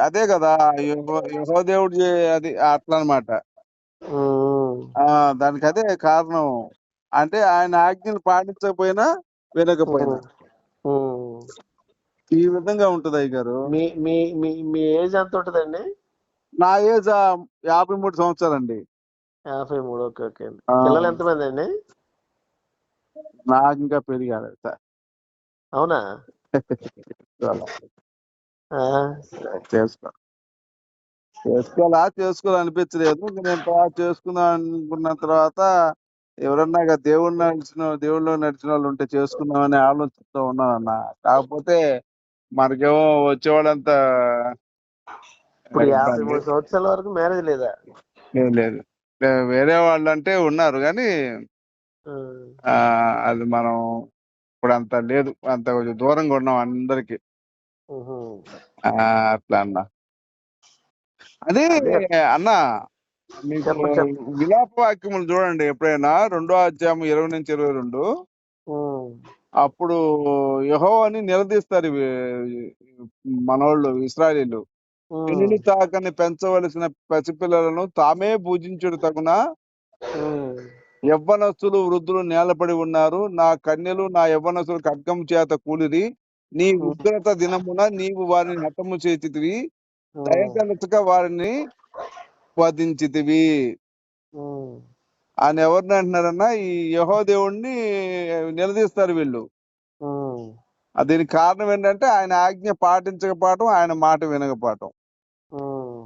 అదే కదా యెహోవా దేవుడు అది అట్లా అనమాట. ఉమ్, దానికి అదే కారణం. అంటే ఆయన ఆజ్ఞలు పాటించకపోయినా ఉమ్, వినకపోయినా ఉమ్. ఈ విధంగా ఉంటది అయ్యగారు. మీ మీ మీ మీ ఏజ్ ఎంత ఉంటుందండి? నా ఏజ్ 53 సంవత్సరాలండి. 53. ఓకే ఓకే అండి. ఆ, పిల్లలు ఎంతమంది అండి? నాకు ఇంకా పెళ్లి కాలేదు సార్. అవునా? ఆ, చేసుకో చేసుకోవాలనిపించలేదు. ఇంక నేను తర్వాత చేసుకుందాం అనుకున్న తర్వాత ఎవరన్నా ఇక దేవుళ్ళలో నడిచిన వాళ్ళు ఉంటే చేసుకుందామనే ఆలోచనతో ఉన్నానన్న. కాకపోతే మనకేమో వచ్చేవాళ్ళంతా ఇప్పుడు ఇబ్బంది. 53 సంవత్సరాల వరకు మ్యారేజ్ లేదా? లేదు లేదు. వేరే వాళ్ళు అంటే ఉన్నారు కానీ ఉమ్, అది మనం ఇప్పుడు అంత లేదు, అంత కొంచెం దూరంగా ఉన్నాం అందరికి. ఉహు. అట్లా అన్న. అదే అదే అన్న, మీకు చెప్పండి చెప్పండి. విలాప వాక్యములు చూడండి ఎప్పుడైనా 2వ అధ్యాయం 20-22. ఉమ్, అప్పుడు యెహోవాని నిలదీస్తారు మనోళ్ళు ఇశ్రాయేలీయులు. ఉమ్, పెనిని తాకని పెంచవలసిన పసిపిల్లలను తామే భుజించుడు తగున ఉమ్, యవ్వనస్తులు వృద్ధులు నేలపడి ఉన్నారు. నా కన్యలు నా యవ్వనస్తులు ఖడ్గం చేత కూలిరి. నీ ఉమ్, ఉగ్రత దినమున నీవు వారిని హతము చేసితివి, ఉమ్, దయతలచక వారిని వధించితివి ఉమ్, అని ఎవరిని అంటున్నారన్నా? ఈ యెహోవా దేవుణ్ణి నిలదీస్తారు వీళ్ళు. ఉమ్, దీనికి కారణం ఏంటంటే ఆయన ఆజ్ఞ పాటించకపోవటం, ఆయన మాట వినకపోవటం. ఉమ్,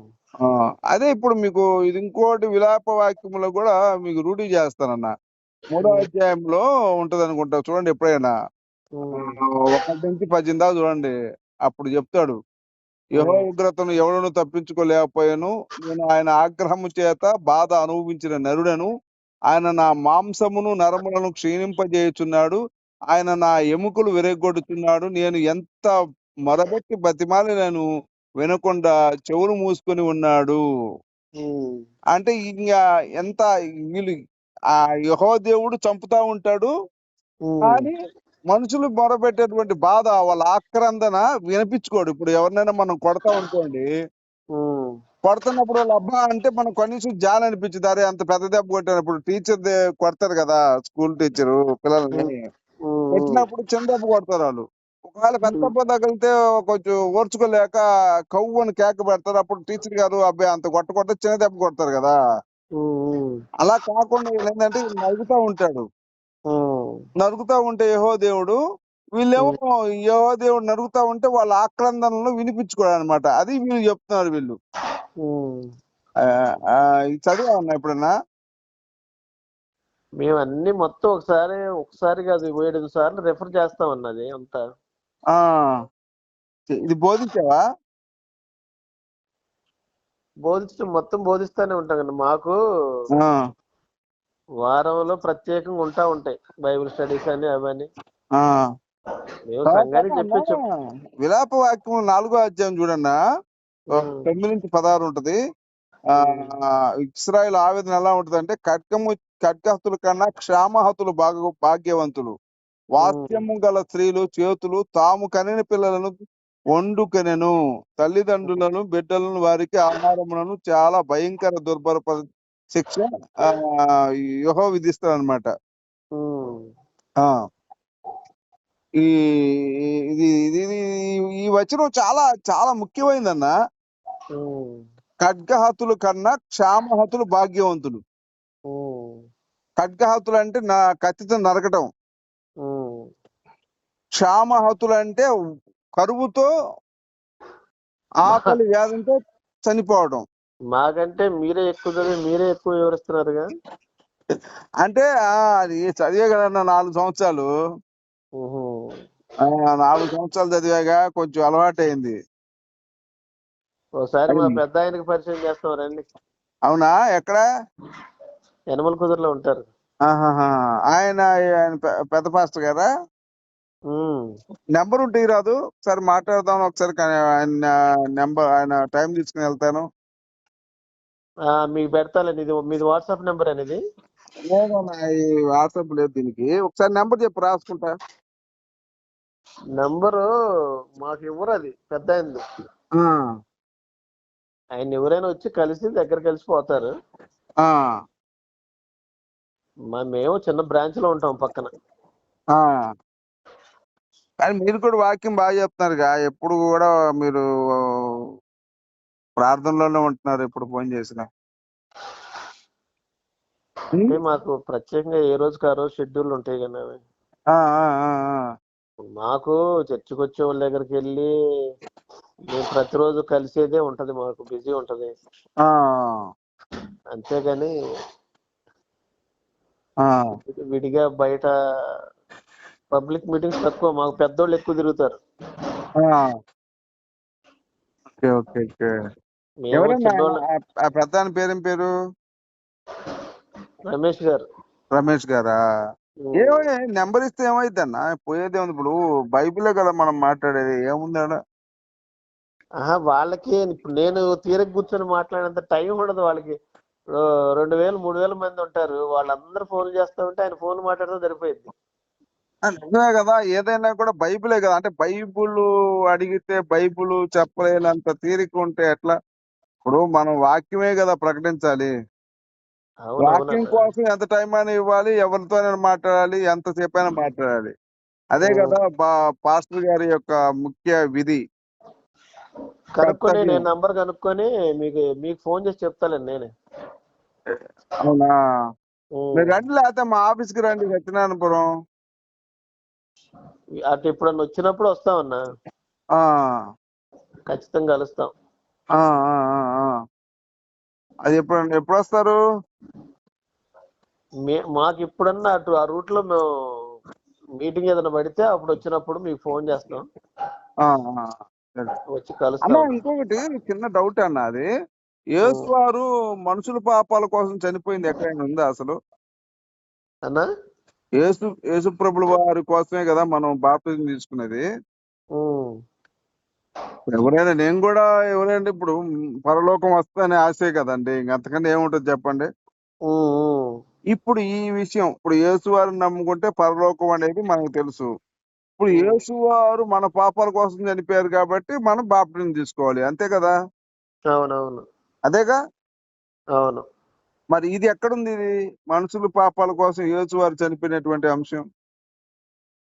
అదే ఇప్పుడు మీకు ఇది ఇంకోటి విలాప వాక్యములో కూడా మీకు రూఢి చేస్తానన్న. 3వ ఉమ్, అధ్యాయంలో ఉంటది అనుకుంటా, చూడండి ఎప్పుడైనా. ఉమ్, 1-10 దాకా చూడండి. అప్పుడు చెప్తాడు, యెహోవా ఉమ్, ఉగ్రతను ఎవడును తప్పించుకోలేకపోయాను. నేను ఆయన ఆగ్రహము చేత బాధ అనుభవించిన నరుడను. ఆయన నా మాంసమును నరములను క్షీణింపజేయుచున్నాడు. ఆయన నా ఎముకలు విరగ్గొడుతున్నాడు. నేను ఎంత మొరబెట్టి బతిమాలి నేను వినకుండా చెవులు మూసుకొని ఉన్నాడు. ఉమ్, అంటే ఇంకా ఎంత వీళ్ళు ఆ యెహోవా దేవుడు చంపుతా ఉంటాడు, ఉమ్, కానీ మనుషులు మొరపెట్టేటువంటి బాధ, వాళ్ళ ఆక్రందన వినిపించుకోడు. ఇప్పుడు ఎవరినైనా మనం కొడతా అనుకోండి, ఉమ్, కొడుతున్నప్పుడు వాళ్ళ అబ్బా అంటే మనం కనీసం జాలి అనిపించింది. అరే అంత పెద్ద దెబ్బ కొట్టినప్పుడు టీచర్ కొడతారు కదా, స్కూల్ టీచరు పిల్లల్ని ఉమ్, కొట్టినప్పుడు చిన్న దెబ్బ కొడతారు వాళ్ళు. ఒకవేళ పెద్ద ఉమ్, దెబ్బ తగిలితే కొంచెం ఓర్చుకోలేక కవ్వు అని కేక పెడతారు. అప్పుడు టీచర్ గారు అబ్బాయి అంత కొట్టకుండా చిన్న దెబ్బ కొడతారు కదా. ఉమ్, అలా కాకుండా వీళ్ళు ఏంటంటే నరుగుతా ఉంటాడు. ఉమ్, నరుగుతా ఉంటే యెహోవా దేవుడు, వీళ్ళేమో యెహోవా దేవుడు నరుగుతా ఉంటే వాళ్ళ ఆక్రందనలు వినిపించుకోడు అనమాట. అది వీళ్ళు చెప్తున్నారు వీళ్ళు. ఉమ్. ఇది చదివా ఎప్పుడన్నా? మేము అన్ని మొత్తం ఒకసారి కాదు 7 సార్లు రెఫర్ చేస్తాం అన్నది అంతా. ఆ ఇది బోధించావా? మొత్తం బోధిస్తానే ఉంటాం కండి. మాకు ఆ, వారంలో ప్రత్యేకంగా ఉంటాయి బైబిల్ స్టడీస్ అని అవన్నీ. ఆ. మేము తర్వాత సంఘానికి అన్నా, చెప్పి విలాప వాక్యం 4వ అధ్యాయం చూడన్నా, 9-16 ఉంటది. ఇశ్రాయేలు ఆవేదన ఎలా ఉంటది అంటే, ఖడ్గహతుల కన్నా క్షామహతులు భాగ్యవంతులు. వాత్స్యము గల స్త్రీలు చేతులు తాము కనిన పిల్లలను వండుకొనెను. తల్లిదండ్రులను బిడ్డలను వారికి ఆహారములను చాలా భయంకర దుర్భర శిక్ష యెహోవా విధిస్తాడు అనమాట. ఆ ఈ ఇది ఇది ఇది ఈ వచనం చాలా చాలా ముఖ్యమైనదన్న. ఖడ్గహతులు కన్నా క్షామహతులు భాగ్యవంతులు. ఖడ్గహతులు అంటే కత్తితో నరకటం. క్షామహతులు అంటే కరువుతో ఆకలి వ్యాధంతో చనిపోవడం. మాకంటే మీరే ఎక్కువ వివరిస్తున్నారుగా. అంటే అది చదివే కదన్నా 4 సంవత్సరాలు. 4 సంవత్సరాలు చదివాగా కొంచెం అలవాటైంది. ఒకసారి మా పెద్ద ఆయనకి పరిచయం చేస్తాం రండి. అవునా? ఎక్కడ? యనమల కుదురులో ఉంటారు. ఆయన పెద్ద పాస్టర్ గారా? నెంబర్ ఉంటే రాదు, ఒకసారి మాట్లాడదాం. ఒకసారి ఆయన నెంబర్, ఆయన టైం తీసుకుని వెళ్తాను. మీకు పెడతానండి. ఇది మీది వాట్సాప్ నెంబర్ అనేది? లేదన్నా, ఈ వాట్సాప్ లేదు దీనికి. ఒకసారి నెంబర్ చెప్పు, రాసుకుంటా. నంబరు మాకు ఇవ్వరు, అది పెద్ద అయింది. ఆయన ఎవరైనా వచ్చి కలిసి దగ్గర కలిసిపోతారు. ఆ మేము చిన్న బ్రాంచ్ లో ఉంటాం పక్కన. ఆ కానీ మీరు కూడా వాక్యం బాగా చెప్తున్నారుగా, ఎప్పుడు కూడా మీరు ప్రార్థనలోనే ఉంటున్నారు ఎప్పుడు ఫోన్ చేసినా. అంటే మాకు ప్రత్యేకంగా ఏ రోజుకి ఆ రోజు షెడ్యూల్ ఉంటాయి కదా అవి. ఆ, ఆ, ఆ, ఆ. మాకు చర్చికి వచ్చే వాళ్ళ దగ్గరికి వెళ్ళి మేము ప్రతిరోజు కలిసేదే ఉంటది, మాకు బిజీ ఉంటది. ఆ, అంతేగాని ఆ. విడిగా బయట పబ్లిక్ మీటింగ్స్ తక్కువ, మాకు పెద్దోళ్ళు ఎక్కువ తిరుగుతారు. ఆ. Okay, okay, okay. మేము ఎవరన్నా చిన్నోళ్ళ. ఆ పెద్ద ఆయన పేరేం పేరు? రమేష్ గారు. రమేష్ గారా? ఏమో నెంబర్ ఇస్తే ఏమైంది అన్న, పోయేది ఏముంది? ఇప్పుడు బైబిలే కదా మనం మాట్లాడేది, ఏముంది ఆడ? ఆహా, వాళ్ళకి ఇప్పుడు నేను తీరక కూర్చొని మాట్లాడేంత టైం ఉండదు వాళ్ళకి. 2000 3000 మంది ఉంటారు, వాళ్ళందరూ ఫోన్ చేస్తా ఉంటే ఆయన ఫోన్ మాట్లాడితే సరిపోయింది. నిజమే కదా, ఏదైనా కూడా బైబిలే కదా. అంటే బైబుల్ అడిగితే బైబుల్ చెప్పలేనంత తీరిక ఉంటే ఎట్లా? ఇప్పుడు మనం వాక్యమే కదా ప్రకటించాలి. వాక్యం అవునవునన్నా. కోసం ఎంత టైం అయినా ఇవ్వాలి, ఎవరితోనైనా మాట్లాడాలి, ఎంతసేపు అయినా మాట్లాడాలి. అదే కదా పాస్టర్ గారి యొక్క ముఖ్య విధి, కనుక్కొని కర్తవ్యం. నేను నంబర్ కనుక్కొని మీకు ఫోన్ చేసి చెప్తానండి నేనే. అవునా? మీరు ఉమ్. రండి, లేకపోతే మా ఆఫీస్కి రండి, సత్యనారాయణపురం. అటు ఎప్పుడన్నా వచ్చినప్పుడు వస్తామన్నా, ఆ, ఖచ్చితంగా కలుస్తాం. ఆ, ఆ, ఆ, ఆ. అది ఎప్పుడు వస్తారు? మాకు ఇప్పుడన్నా అటు ఆ రూట్ లో మేము మీటింగ్ ఏదైనా పడితే అప్పుడు వచ్చినప్పుడు మీకు ఫోన్ చేస్తాం, ఆ, ఆ. సరే. వచ్చి అన్న, కలుస్తాం. ఇంకొకటి చిన్న డౌట్ అన్న, అది యేసు వారు మనుషుల పాపాల కోసం చనిపోయింది ఎక్కడైనా ఉందా అసలు? అన్నా. యేసు ప్రభుల వారి కోసమే కదా మనం బాప్తిజం తీసుకునేది. ఉమ్. ఎవరైనా, నేను కూడా ఎవరైనా ఇప్పుడు పరలోకం వస్తుందనే ఆశే కదండి, ఇంకంతకన్నా ఏముంటుంది చెప్పండి. ఉమ్. ఇప్పుడు ఈ విషయం, ఇప్పుడు యేసు వారిని నమ్ముకుంటే పరలోకం అనేది మనకు తెలుసు. ఇప్పుడు యేసు వారు మన పాపాల కోసం చనిపోయారు కాబట్టి మనం బాప్తిజం తీసుకోవాలి, అంతే కదా? అవునవును. అదేగా. అవును. మరి ఇది ఎక్కడుంది? ఇది మనుషుల పాపాల కోసం యేసు వారు చనిపోయినటువంటి అంశం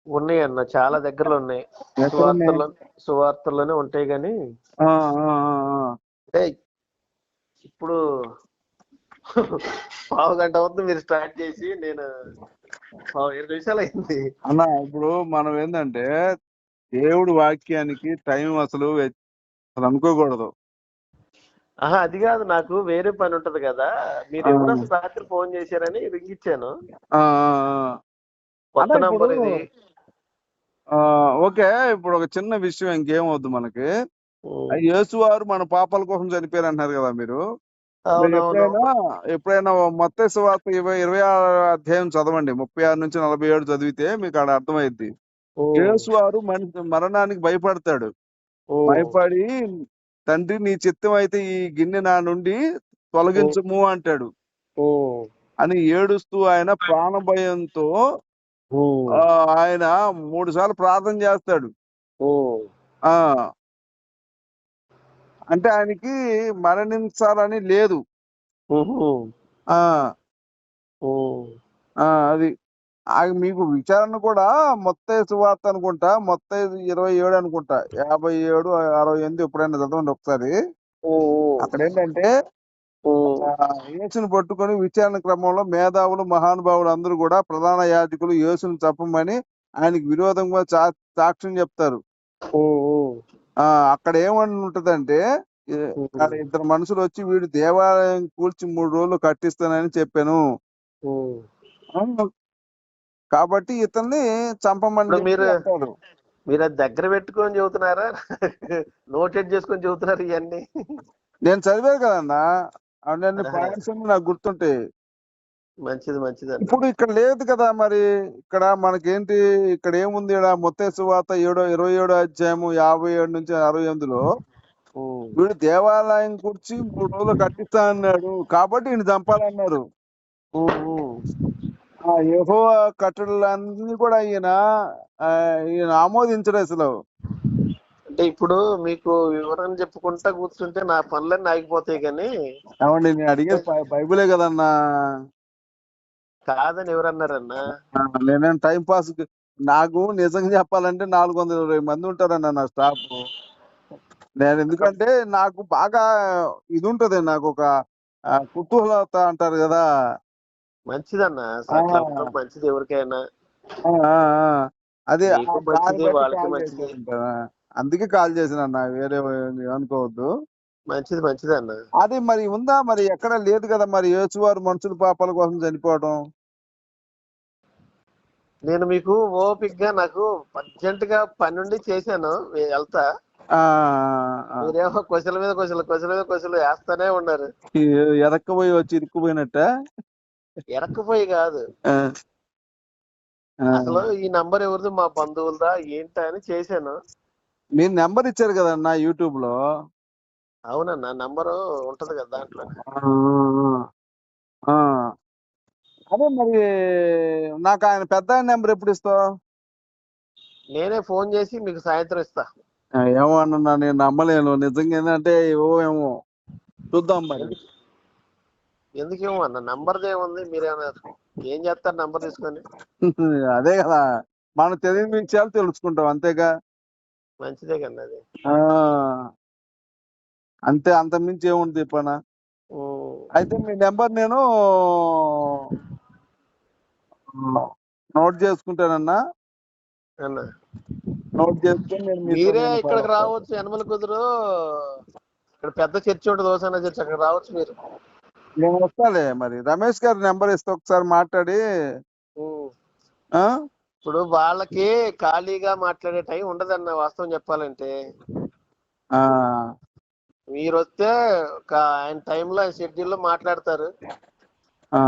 ఉన్నాయి అన్న, చాలా దగ్గరలో ఉన్నాయి. ఎక్కడున్నాయి? సువార్తల్లోనే ఉంటాయి కానీ, ఆ, ఆ, ఆ, అంటే ఇప్పుడు పావు గంట అవుతుంది మీరు స్టార్ట్ చేసి, నేను 20 నిమిషాలు అయింది. అన్న, ఇప్పుడు మనం ఏంటంటే దేవుడి వాక్యానికి టైం అసలు అనుకోకూడదు. ఆహా, అది కాదు, నాకు వేరే పని ఉంటది కదా. మీరు ఆ, ఎవరు అసలు రాత్రి ఫోన్ చేశారని రింగ్ ఇచ్చాను. ఆ, ఆ. అన్న, కొత్త ఇప్పుడు నంబర్ ఇది. ఓకే, ఇప్పుడు ఒక చిన్న విషయం, ఇంకేమవద్దు మనకి. ఉమ్. యేసు వారు మన పాపాల కోసం చనిపోయారు అంటున్నారు కదా మీరు. మీరు అవునవును. ఎప్పుడైనా మత్తయి సువార్త 26 అధ్యాయం చదవండి, 36 నుంచి 47 చదివితే మీకు ఆడ అర్థమైద్ది. ఉమ్. యేసు వారు మరణానికి భయపడతాడు. ఉమ్. భయపడి, తండ్రి నీ చిత్తం అయితే ఈ గిన్నె నా నుండి తొలగించుము అంటాడు. ఉమ్. అని ఏడుస్తూ ఆయన ప్రాణ భయంతో ఉమ్. ఆయన 3 సార్లు ప్రార్థన చేస్తాడు. ఉమ్. ఆ అంటే ఆయనకి మరణించాలని లేదు. ఉమ్. ఆ ఉమ్. ఆ అది మీకు విచారణ కూడా మత్తయి సువార్త అనుకుంటా, మత్తయి 27 అనుకుంటా, 57 68 ఎప్పుడైనా చదవండి ఒకసారి. ఉమ్. అక్కడ ఏంటంటే ఉమ్. యేసుని పట్టుకొని విచారణ క్రమంలో మేధావులు మహానుభావులు అందరూ కూడా ప్రధాన యాజకులు యేసుని చంపమని ఆయనకి విరోధంగా సాక్ష్యం చెప్తారు. ఉమ్. అక్కడ ఏమని ఉంటదంటే, ఆడ ఇద్దరు మనుషులు వచ్చి వీడు దేవాలయం కూల్చి 3 రోజులు కట్టిస్తానని చెప్పాను, ఉమ్. ఆ, కాబట్టి ఇతన్ని చంపమని ఇప్పుడు చెప్పి అంటారు. మీరు అది దగ్గర పెట్టుకొని చెబుతున్నారా, నోటెడ్ చేసుకొని చెబుతున్నారు ఇవన్నీ? నేను చదివాను కదన్నా, అవన్నీ పాయింట్స్ అన్ని నాకు గుర్తుంటాయి. మంచిది, మంచిది అన్న. ఇప్పుడు ఇక్కడ లేదు కదా మరి. ఇక్కడ మనకేంటి, ఇక్కడ ఏముంది? ఇక్కడ మత్తయి సువార్త 27 అధ్యాయము 57 నుంచి 68లో వీడు దేవాలయం కూర్చి 3 రోజులు కట్టిస్తా అన్నాడు కాబట్టి ఈయన చంపాలన్నారు. యెహోవా కట్టడలన్నీ కూడా ఈయన ఆమోదించడు అసలు. అంటే అంటే ఇప్పుడు మీకు వివరణ చెప్పుకుంటా కూర్చుంటే నా పనులన్నీ ఆగిపోతాయి కానీ ఏమండి నేను అడిగేది బైబిలే కదన్నా. కాదని ఎవరన్నారన్నా? నేనేం టైం పాస్ నాకు నిజంగా చెప్పాలంటే 420 మంది ఉంటారన్న నా స్టాఫ్. నేను ఎందుకంటే నాకు బాగా ఇది ఉంటది, నాకు ఒక కుతూహలత అంటారు కదా. మంచిదన్నా, ఆ, అట్లా ఉండటం మంచిది ఎవరికైనా. ఆ, ఆ, ఆ. అదే మీకు దాన్ని మంచిది, బట్టి వాళ్ళకి కాల్ మంచిది. చేశాను. అందుకే కాల్ చేసిన అన్న, వేరే అనుకోవద్దు. మంచిది మంచిదన్నా. అది మరి ఉందా, మరి ఎక్కడ లేదు కదా మరి యేసువారు మనుషుల పాపాల కోసం చనిపోవడం. నేను మీకు ఓపిగ్గా, నాకు అర్జెంట్ గా పని ఉండి చేశాను, వెళ్తా. ఆ, మీరేమో క్వశ్చన్ల మీద క్వశ్చన్లు వేస్తానే ఉన్నారు. ఎరక్కపోయి వచ్చి ఇరుక్కుపోయినట్ట. ఎరక్కుపోయి కాదు, అసలు ఈ నంబర్ ఎవరిది, మా బంధువులదా ఏంటా అని చేశాను. మీరు నెంబర్ ఇచ్చారు కదన్నా యూట్యూబ్ లో. అవునన్నా, నంబరు ఉంటది కదా దాంట్లో. ఆ, అదే మరి నాకు ఆయన పెద్ద ఆయన నెంబర్ ఎప్పుడు ఇస్తావు? నేనే ఫోన్ చేసి మీకు సాయంత్రం ఇస్తా. ఏమో అన్న, నేను నమ్మలేను నిజంగా. ఏంటంటే ఏమో చూద్దాం మరి. ఎందుకేమో అన్న, నంబర్ది ఏముంది, మీరేమన్నా ఏం చేస్తారు నంబర్ తీసుకొని? అదే కదా, మనం తెలియని విషయాలు తెలుసుకుంటాం అంతేగా. మంచిదే కన్నా అది. ఆ, అంతే, అంత మించి ఏముంది చెప్పనా. అయితే మీ నెంబర్ నేను నోట్ చేసుకుంటానన్నా. అన్న నోట్ చేసుకొని నేను మీతో మీరే నేను ఇక్కడికి రావచ్చు, యనమల కుదురు ఇక్కడ పెద్ద చర్చి ఉంటుంది, ఓసాన చర్చి, అక్కడ రావచ్చు మీరు. నేను వస్తాలే. మరి రమేష్ గారి నెంబర్ ఇస్తే ఒకసారి మాట్లాడి. ఆ, ఇప్పుడు వాళ్ళకి ఖాళీగా మాట్లాడే టైం ఉండదన్న, వాస్తవం చెప్పాలంటే. ఆ, మీరు వస్తే ఆయన టైంలో, ఆయన షెడ్యూల్లో మాట్లాడతారు. ఆ,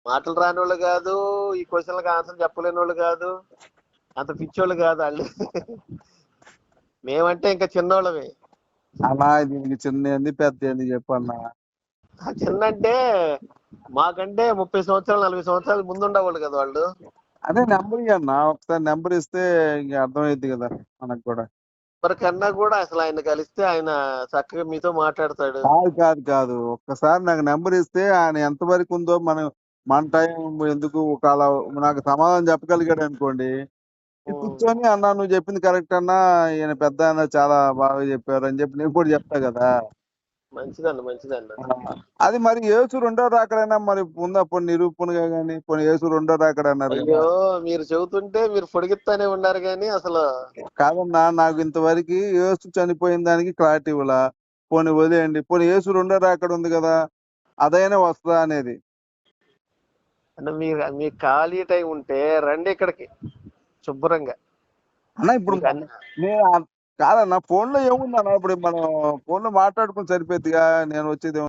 మాటలు రాని వాళ్ళు కాదు, ఈ క్వశ్చన్లకు ఆన్సర్ చెప్పలేని వాళ్ళు కాదు, అంత పిచ్చోళ్ళు కాదు వాళ్ళు. మేమంటే ఇంకా చిన్నోళ్ళమే. అలా దీనికి చిన్న ఏంది పెద్ద ఏంది చెప్పన్నా. చిన్న అంటే మాకంటే 30 సంవత్సరాలు 40 సంవత్సరాలు ముందు ఉండేవాళ్ళు కదా వాళ్ళు. అదే నెంబర్ ఇవ్వన్నా, ఒకసారి నెంబర్ ఇస్తే ఇంక అర్థమైద్ది కదా మనకు కూడా. మరి కన్నా కూడా అసలు ఆయన కలిస్తే ఆయన చక్కగా మీతో మాట్లాడతాడు. కాదు కాదు కాదు, ఒక్కసారి నాకు నెంబర్ ఇస్తే ఆయన ఎంతవరకు ఉందో మన టైం ఎందుకు, ఒకవేళ నాకు సమాధానం చెప్పగలిగాడు అనుకోండి, కూర్చొని అన్నా నువ్వు చెప్పింది కరెక్ట్ అన్నా, ఈయన పెద్ద అన్న చాలా బాగా చెప్పారు అని చెప్పి నేను కూడా చెప్తా కదా. మంచిదన్న. అది మరి యేసు రెండో రాకడైనా మరి ఉందా పోనీ నిరూపణగా, కానీ పోనీ యేసు రెండో రాకడ అన్నారు కదా. అయ్యో, మీరు చెబుతుంటే మీరు పొడిగిస్తానే ఉన్నారు కానీ అసలు. కాదన్నా, నాకు ఇంతవరకు యేసు చనిపోయిన దానికి క్లారిటీ ఇవ్వలా. పోనీ వదిలేయండి, పోనీ యేసు రెండో రాకడ ఉంది కదా, అదైనా వస్తుందా అనేది. అంటే మీకు ఖాళీ టైం ఉంటే రండి ఇక్కడికి శుభ్రంగా. అన్న ఇప్పుడు నేను కాదన్నా, ఫోన్ లో ఏముందన్నా, ఇప్పుడు మనం ఫోన్ లో మాట్లాడుకుని సరిపోద్దిగా, నేను వచ్చేది